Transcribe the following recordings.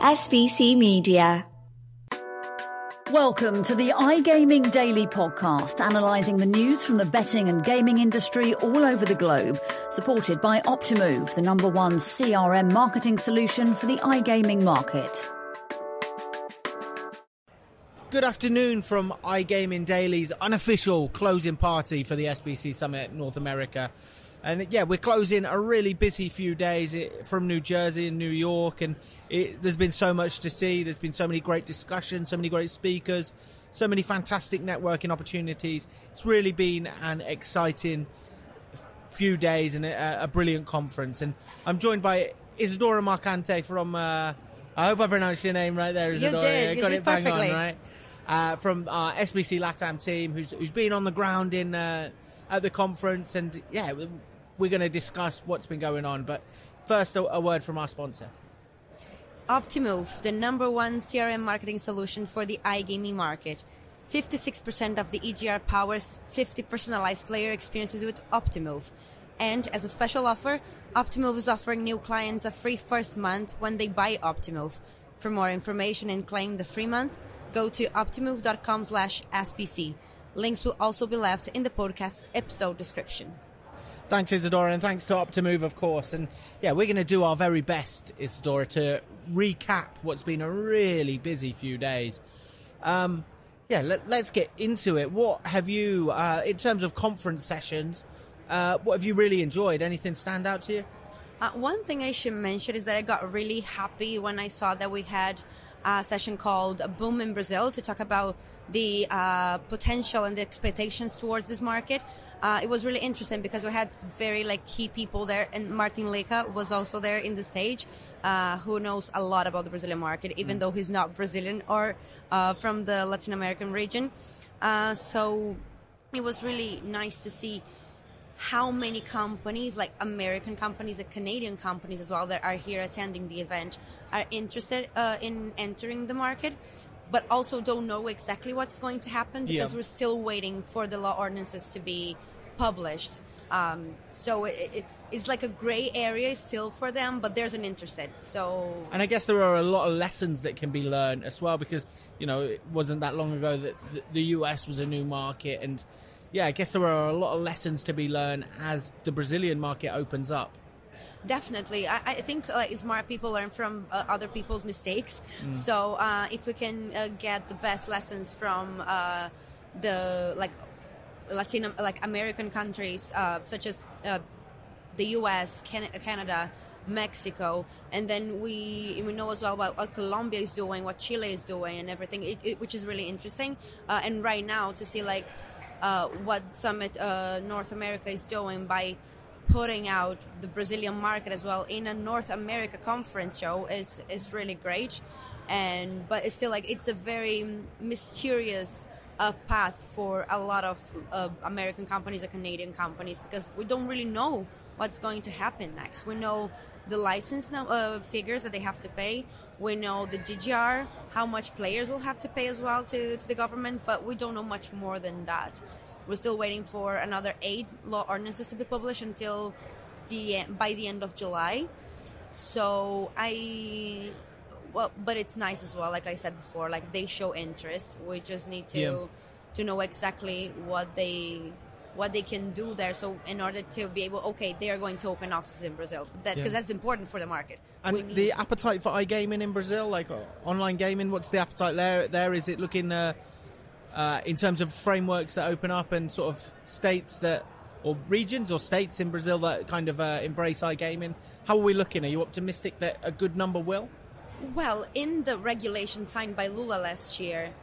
SBC Media. Welcome to the iGaming Daily Podcast, analysing the news from the betting and gaming industry all over the globe, supported by Optimove, the #1 CRM marketing solution for the iGaming market. Good afternoon from iGaming Daily's unofficial closing party for the SBC Summit North America. And yeah, we're closing a really busy few days from New Jersey and New York, and there's been so much to see. There's been so many great discussions, so many great speakers, so many fantastic networking opportunities. It's really been an exciting few days and a brilliant conference. And I'm joined by Isadora Marcante from, I hope I pronounced your name right there, Isadora. You did perfectly. Bang on, right? From our SBC LATAM team, who's been on the ground at the conference. And yeah, we're going to discuss what's been going on. But first, a word from our sponsor. Optimove, the #1 CRM marketing solution for the iGaming market. 56% of the EGR powers 50 personalized player experiences with Optimove. And as a special offer, Optimove is offering new clients a free first month when they buy Optimove. For more information and claim the free month, go to optimove.com/SBC. Links will also be left in the podcast episode description. Thanks, Isadora, and thanks to Optimove, of course. And yeah, we're going to do our very best, Isadora, to recap what's been a really busy few days. Let's get into it. What have you, in terms of conference sessions, what have you really enjoyed? Anything stand out to you? One thing I should mention is that I got really happy when I saw that we had a session called Boom in Brazil to talk about the potential and the expectations towards this market. It was really interesting because we had very key people there, and Martin Leca was also there in the stage, who knows a lot about the Brazilian market, even though he's not Brazilian or from the Latin American region. So it was really nice to see how many companies, like American companies and Canadian companies as well, that are here attending the event, are interested in entering the market, but also don't know exactly what's going to happen because we're still waiting for the law ordinances to be published. So it's like a gray area still for them, but there's an interested. And I guess there are a lot of lessons that can be learned as well, because it wasn't that long ago that the US was a new market, and yeah, I guess there are a lot of lessons to be learned as the Brazilian market opens up. Definitely. I think smart people learn from other people's mistakes. So if we can get the best lessons from the American countries, such as the US, Canada, Mexico, and then we know as well about what Colombia is doing, what Chile is doing, and everything, which is really interesting. And right now to see what Summit North America is doing by putting out the Brazilian market as well in a North America conference show is really great. But it's still it's a very mysterious path for a lot of American companies and Canadian companies, because we don't really know what's going to happen next. We know the license figures that they have to pay. We know the GGR, how much players will have to pay as well to the government, but we don't know much more than that. We're still waiting for another 8 law ordinances to be published until by the end of July. So but it's nice as well, like I said before, they show interest. We just need to know exactly what they can do there. So in order to be able, they are going to open offices in Brazil, because that's important for the market. And the appetite for iGaming in Brazil, online gaming, what's the appetite there? Is it looking in terms of frameworks that open up and sort of states or regions or states in Brazil that kind of embrace iGaming? How are we looking? Are you optimistic that a good number will? Well, in the regulation signed by Lula last year,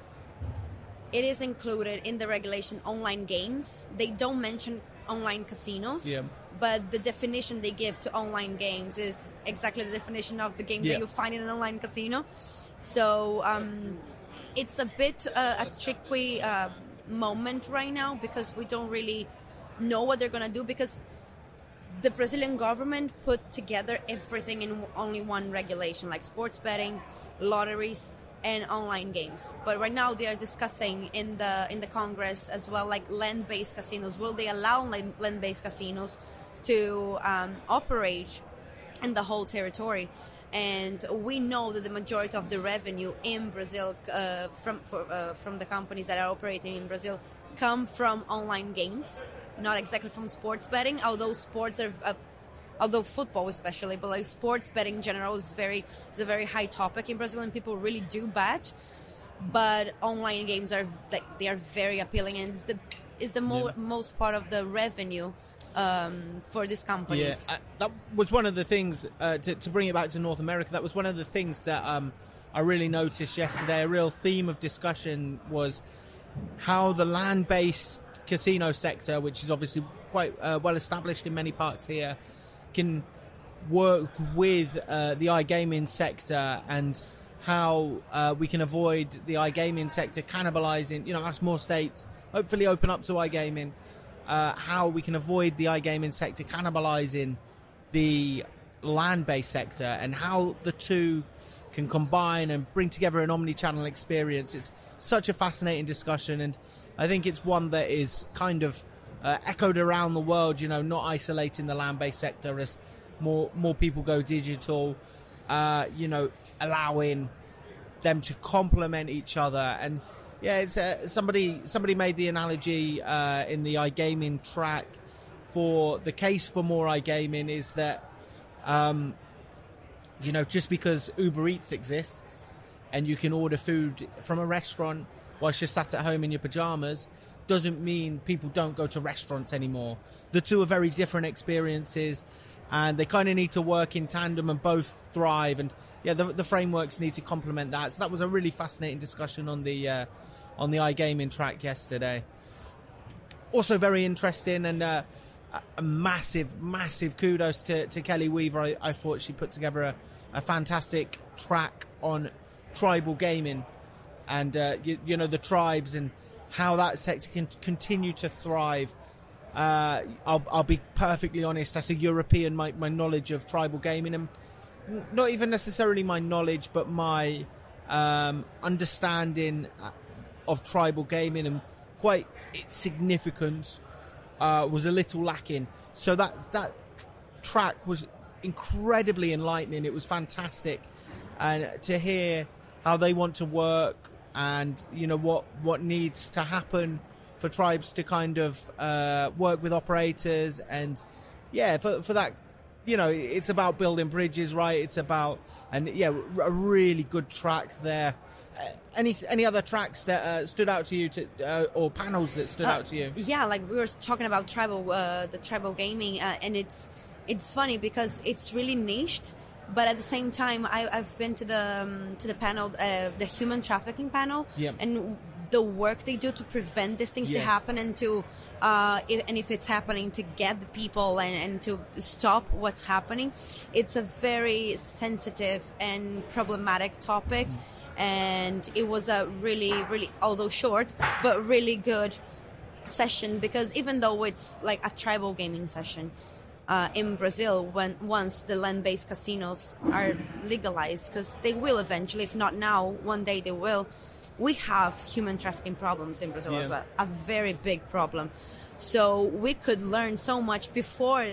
it is included in the regulation online games. They don't mention online casinos, but the definition they give to online games is exactly the definition of the games that you find in an online casino. So it's a bit a tricky moment right now, because we don't really know what they're going to do, because the Brazilian government put together everything in only one regulation, like sports betting, lotteries, and online games. But right now they are discussing in the Congress as well, land-based casinos. Will they allow land-based casinos to operate in the whole territory. And we know that the majority of the revenue in Brazil from the companies that are operating in Brazil come from online games, not exactly from sports betting, although sports are although football especially, but like sports betting in general is a very high topic in Brazil, and people really do bet. But online games are they are very appealing, and is the most part of the revenue for these companies. Yeah, that was one of the things, to bring it back to North America, that was one of the things that I really noticed yesterday. A real theme of discussion was how the land-based casino sector, which is obviously quite well established in many parts here, can work with the iGaming sector, and how we can avoid the iGaming sector cannibalizing, as more states hopefully open up to iGaming, how we can avoid the iGaming sector cannibalizing the land-based sector, and how the two can combine and bring together an omni-channel experience. It's such a fascinating discussion, and I think it's one that is kind of echoed around the world, not isolating the land-based sector as more people go digital, allowing them to complement each other. And yeah, it's somebody made the analogy in the iGaming track for the case for more iGaming is that just because Uber Eats exists and you can order food from a restaurant whilst you're sat at home in your pajamas doesn't mean people don't go to restaurants anymore. The two are very different experiences, and they kind of need to work in tandem and both thrive. And yeah, the frameworks need to complement that. So that was a really fascinating discussion on the iGaming track yesterday. Also very interesting, and a massive kudos to Kelly Weaver. I thought she put together a fantastic track on tribal gaming, and the tribes and how that sector can continue to thrive. I'll be perfectly honest, as a European, my knowledge of tribal gaming, and not even necessarily my knowledge, but my understanding of tribal gaming and quite its significance was a little lacking. So that track was incredibly enlightening. It was fantastic, and to hear how they want to work, and what needs to happen for tribes to kind of work with operators. And for that, it's about building bridges, right? It's about, and a really good track there. Any other tracks that stood out to you, or panels that stood out to you? Yeah, like we were talking about the tribal gaming, and it's funny because it's really niched, but at the same time, I've been to the panel, the human trafficking panel, and the work they do to prevent these things to happen, and to if it's happening, to get the people and to stop what's happening. It's a very sensitive and problematic topic. And it was a really, really, although short, but really good session, because even though it's like a tribal gaming session in Brazil, once the land-based casinos are legalized, because they will eventually, if not now, one day they will, we have human trafficking problems in Brazil as well, a very big problem. So we could learn so much before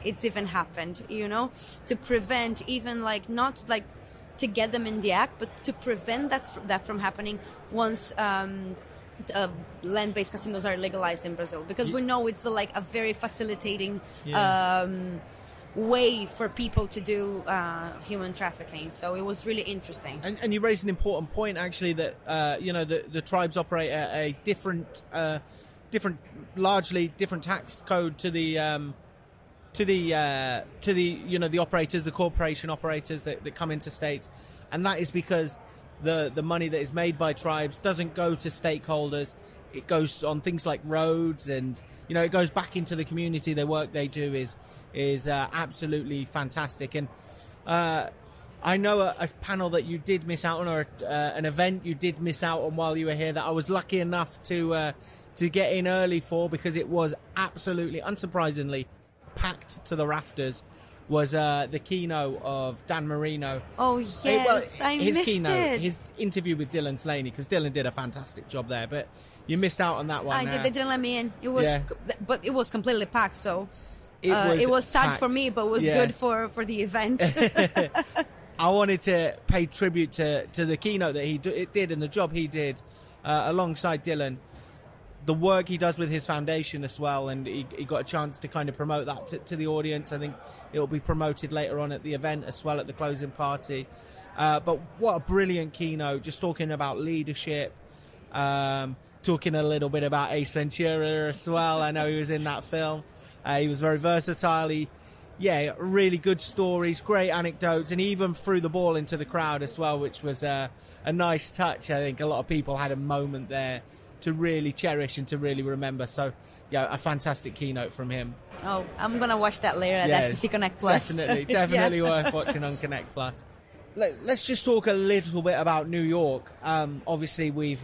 it's even happened, to prevent even not to get them in the act, but to prevent that from happening once land-based casinos are legalized in Brazil, because we know it's a very facilitating way for people to do human trafficking. So it was really interesting. And you raised an important point, actually, that the tribes operate a largely different tax code to the the operators, the corporation operators that come into states, and that is because the money that is made by tribes doesn't go to stakeholders. It goes on things like roads, and it goes back into the community. The work they do is absolutely fantastic. And I know a panel that you did miss out on, or an event you did miss out on while you were here, that I was lucky enough to get in early for, because it was absolutely, unsurprisingly, packed to the rafters, was the keynote of Dan Marino. Oh, yes, I missed it. His interview with Dylan Slaney, because Dylan did a fantastic job there, but you missed out on that one. I did. They didn't let me in. It was, but it was completely packed, so It was sad packed. for me, but was good for the event. I wanted to pay tribute to the keynote that he did and the job he did alongside Dylan. The work he does with his foundation as well, and he got a chance to kind of promote that to the audience. I think it will be promoted later on at the event as well at the closing party. But what a brilliant keynote, just talking about leadership, talking a little bit about Ace Ventura as well. I know he was in that film. He was very versatile. Really good stories, great anecdotes, and he even threw the ball into the crowd as well, which was a nice touch. I think a lot of people had a moment there to really cherish and to really remember. So, a fantastic keynote from him. Oh, I'm going to watch that later at SBC Connect Plus. Definitely worth watching on Connect Plus. Let's just talk a little bit about New York. Obviously, we've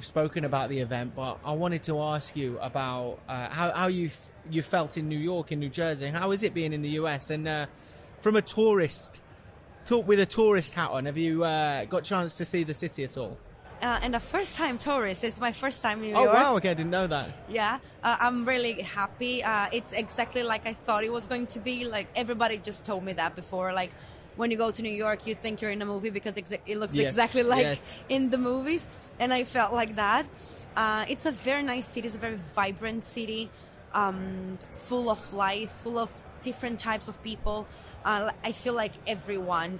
spoken about the event, but I wanted to ask you about how you felt in New York, in New Jersey. How is it being in the US? And from a tourist, with a tourist hat on, have you got a chance to see the city at all? And a first-time tourist. It's my first time in New York. Oh, wow. Okay, I didn't know that. Yeah. I'm really happy. It's exactly like I thought it was going to be. Like, everybody just told me that before. Like, when you go to New York, you think you're in a movie because it looks exactly like in the movies. And I felt like that. It's a very nice city. It's a very vibrant city, full of life, full of different types of people. I feel like everyone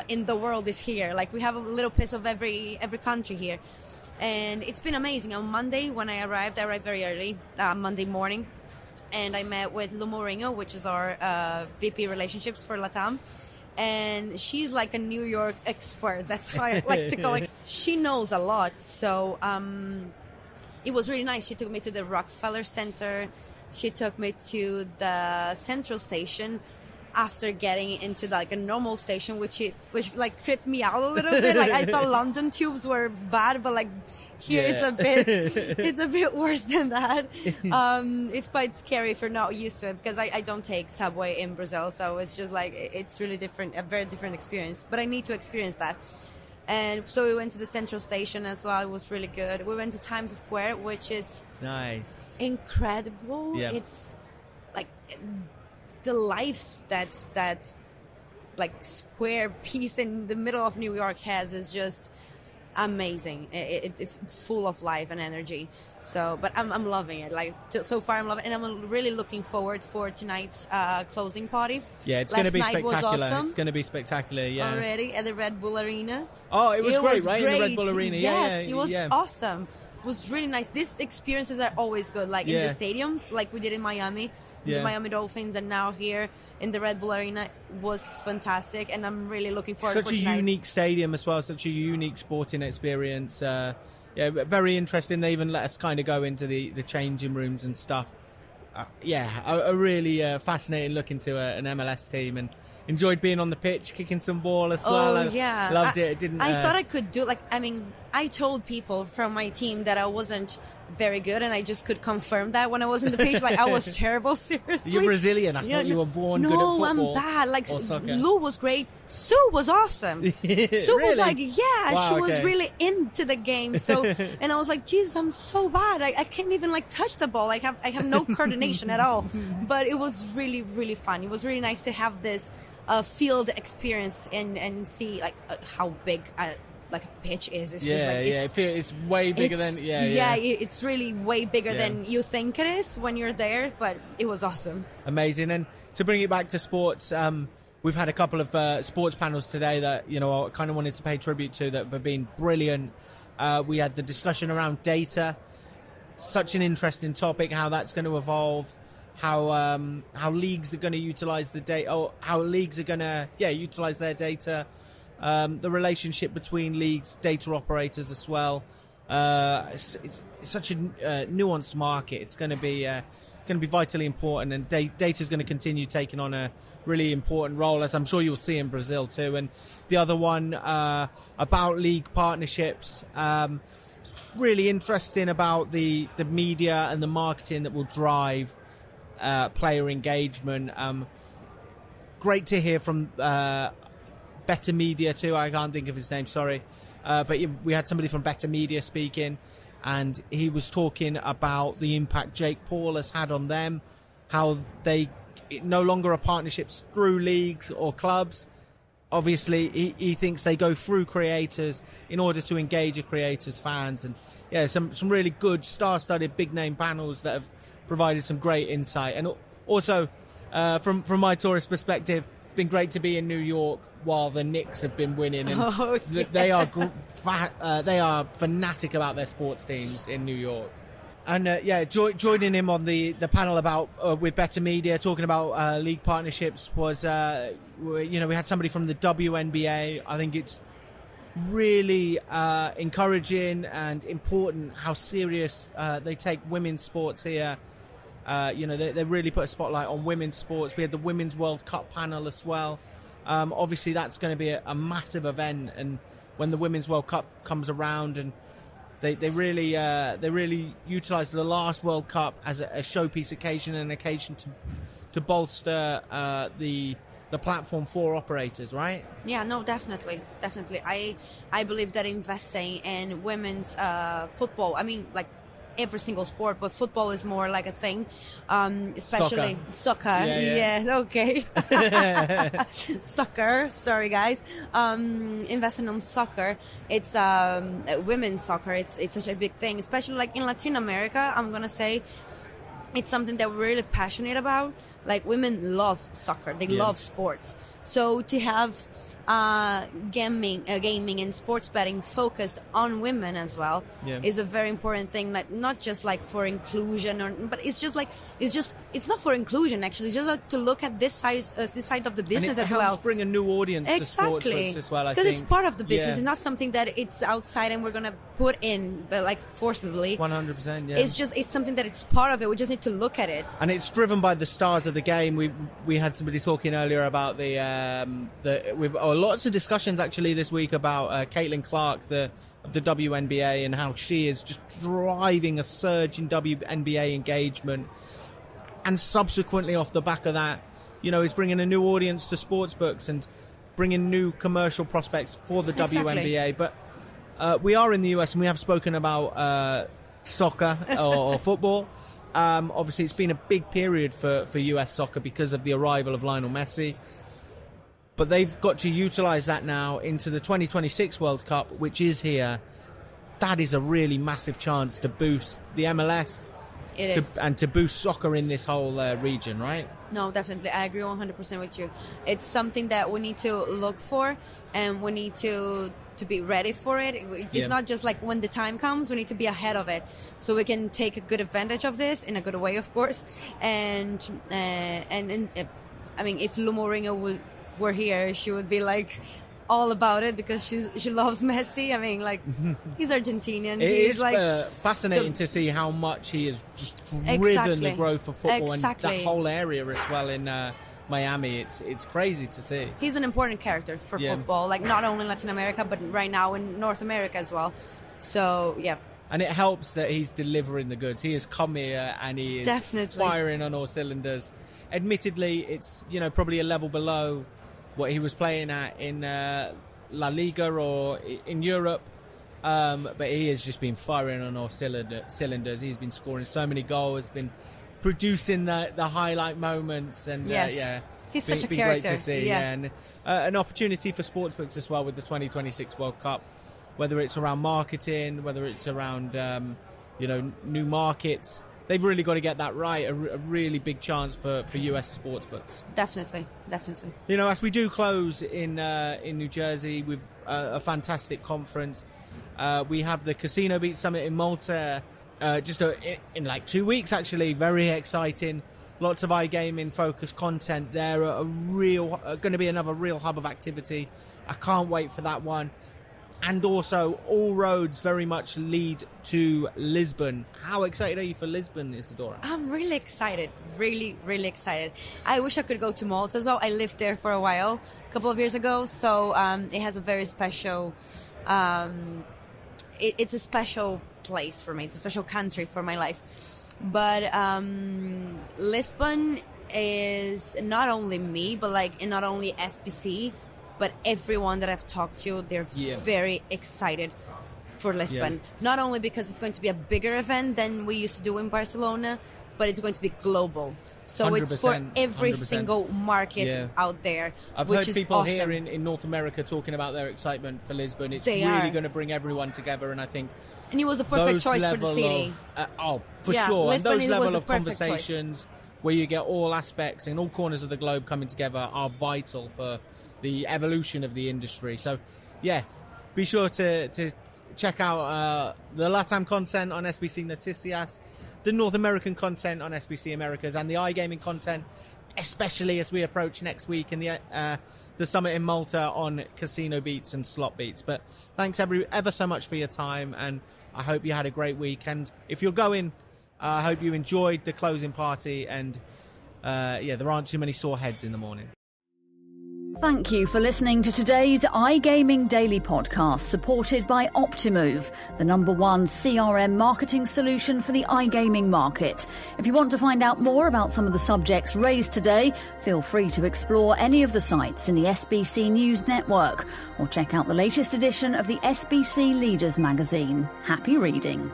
in the world is here. Like, we have a little piece of every country here. And it's been amazing. On Monday, when I arrived very early, Monday morning. And I met with Lu Mourinho, which is our VP relationships for LATAM. And she's like a New York expert. That's how I like to call it. She knows a lot. So it was really nice. She took me to the Rockefeller Center. She took me to the Central Station after getting into like a normal station, which like tripped me out a little bit. Like, I thought London tubes were bad, but like here it's a bit worse than that. It's quite scary if you're not used to it, because I don't take subway in Brazil, so it's just like it's really different, a very different experience. But I need to experience that. And so we went to the Central Station as well. It was really good. We went to Times Square, which is nice, incredible. Yeah. It's like the life that like square piece in the middle of New York has is just amazing. It's full of life and energy. So, but I'm loving it. Like, so far I'm loving it, and I'm really looking forward for tonight's closing party. Yeah, it's going to be spectacular. Awesome. It's going to be spectacular. Yeah, already at the Red Bull Arena. Oh, it was great, right? Great. In the Red Bull Arena. Yes, it was awesome. It was really nice. These experiences are always good, like in the stadiums, like we did in Miami, the Miami Dolphins, and now here in the Red Bull Arena was fantastic, and I'm really looking forward to tonight. Such a unique stadium as well, such a unique sporting experience. Very interesting. They even let us kind of go into the changing rooms and stuff. A really fascinating look into an MLS team, and enjoyed being on the pitch, kicking some ball as well. Loved it. I thought I could do, I told people from my team that I wasn't very good, and I just could confirm that when I was in the pitch. Like, I was terrible, seriously. You're Brazilian. I thought you were born good at football. No, I'm bad. Like, Lu was great. Sue was awesome. Sue really? was like, she was really into the game. So, and I was like, Jesus, I'm so bad. I can't even touch the ball. I have no coordination at all. But it was really, really fun. It was really nice to have this field experience and see how big a pitch is. It's just it's way bigger than it's really way bigger than you think it is when you're there. But it was awesome, amazing. And to bring it back to sports, we've had a couple of sports panels today that I kind of wanted to pay tribute to that have been brilliant. We had the discussion around data, such an interesting topic, how that's going to evolve. How leagues are going to utilize the data, or how leagues are going to utilize their data, the relationship between leagues, data operators as well. It's such a nuanced market. It's going to be vitally important, and data is going to continue taking on a really important role, as I'm sure you'll see in Brazil too. And the other one about league partnerships, really interesting about the media and the marketing that will drive player engagement. Great to hear from Better Media too. I can't think of his name, sorry. But we had somebody from Better Media speaking, and he was talking about the impact Jake Paul has had on them, how they no longer are partnerships through leagues or clubs. Obviously, he thinks they go through creators in order to engage a creator's fans. And yeah, some really good star-studded big-name panels that have provided some great insight. And also, from my tourist perspective, it's been great to be in New York while the Knicks have been winning. And they are fanatic about their sports teams in New York. And joining him on the panel about with Better Media, talking about league partnerships, was we had somebody from the WNBA. I think it's really encouraging and important how serious they take women's sports here. They really put a spotlight on women's sports. We had the Women's World Cup panel as well. Obviously, that's going to be a massive event, and when the Women's World Cup comes around, and they really utilised the last World Cup as a showpiece occasion and an occasion to bolster the platform for operators, right? Yeah, no, definitely. I believe that investing in women's football, I mean, like every single sport, but football is more like a thing, especially soccer. Yeah. Okay. Soccer, sorry guys. Investing on soccer, it's women's soccer, it's such a big thing, especially like in Latin America. I'm gonna say it's something that we're really passionate about. Like, women love soccer, they love sports, so to have gaming and sports betting focused on women as well is a very important thing. Like, not just like for inclusion, but it's not for inclusion actually. It's just like to look at this side of the business as well. It helps bring a new audience to sportsbooks as well. Because it's part of the business. It's not something that it's outside and we're gonna put in, but like forcibly. 100%. Yeah. It's something that it's part of it. We just need to look at it. And it's driven by the stars of the game. We had somebody talking earlier about we've lots of discussions actually this week about Caitlin Clark, of the WNBA, and how she is just driving a surge in WNBA engagement, and subsequently off the back of that, is bringing a new audience to sportsbooks and bringing new commercial prospects for the WNBA. But we are in the US, and we have spoken about soccer or football. Obviously, it's been a big period for US soccer because of the arrival of Lionel Messi. But they've got to utilise that now into the 2026 World Cup, which is here. That is a really massive chance to boost the MLS and to boost soccer in this whole region, right? No, definitely. I agree 100% with you. It's something that we need to look for, and we need to be ready for it. It's not just like when the time comes, we need to be ahead of it so we can take a good advantage of this in a good way, of course. And I mean, if Lu Mourinho were here, she would be like all about it because she loves Messi. I mean, like, he's Argentinian. It is like fascinating to see how much he has just driven the growth of football and that whole area as well in Miami. It's crazy to see. He's an important character for football, like not only in Latin America, but right now in North America as well. So, yeah. And it helps that he's delivering the goods. He has come here and he is firing on all cylinders. Admittedly, it's probably a level below what he was playing at in La Liga or in Europe, but he has just been firing on all cylinders. He's been scoring so many goals, been producing the highlight moments, and he's such a character. Great to see. And an opportunity for sportsbooks as well with the 2026 World Cup, whether it's around marketing, whether it's around new markets. They've really got to get that right. A really big chance for US sportsbooks. Definitely. As we do close in New Jersey with a fantastic conference, we have the CasinoBeats Summit in Malta in like 2 weeks, actually. Very exciting. Lots of iGaming focused content there. Going to be another real hub of activity. I can't wait for that one. And also, all roads very much lead to Lisbon. How excited are you for Lisbon, Isadora? I'm really excited. Really, really excited. I wish I could go to Malta as well. I lived there for a while, a couple of years ago. So it has a very special... it's a special place for me. It's a special country for my life. But Lisbon is not only me, but like not only SBC, but everyone that I've talked to, they're very excited for Lisbon. Not only because it's going to be a bigger event than we used to do in Barcelona, but it's going to be global. So it's for every 100%. Single market out there. I've heard people awesome. Here in North America talking about their excitement for Lisbon. It's really going to bring everyone together, and I think. And it was a perfect choice for the city. For sure. Lisbon, and those level of conversations choice. Where you get all aspects and all corners of the globe coming together are vital for the evolution of the industry. So, yeah, be sure to check out the LATAM content on SBC Noticias, the North American content on SBC Americas, and the iGaming content, especially as we approach next week in the summit in Malta on CasinoBeats and SlotBeats. But thanks ever so much for your time, and I hope you had a great week. And if you're going, I hope you enjoyed the closing party, and there aren't too many sore heads in the morning. Thank you for listening to today's iGaming Daily podcast, supported by Optimove, the #1 CRM marketing solution for the iGaming market. If you want to find out more about some of the subjects raised today, feel free to explore any of the sites in the SBC News Network or check out the latest edition of the SBC Leaders magazine. Happy reading.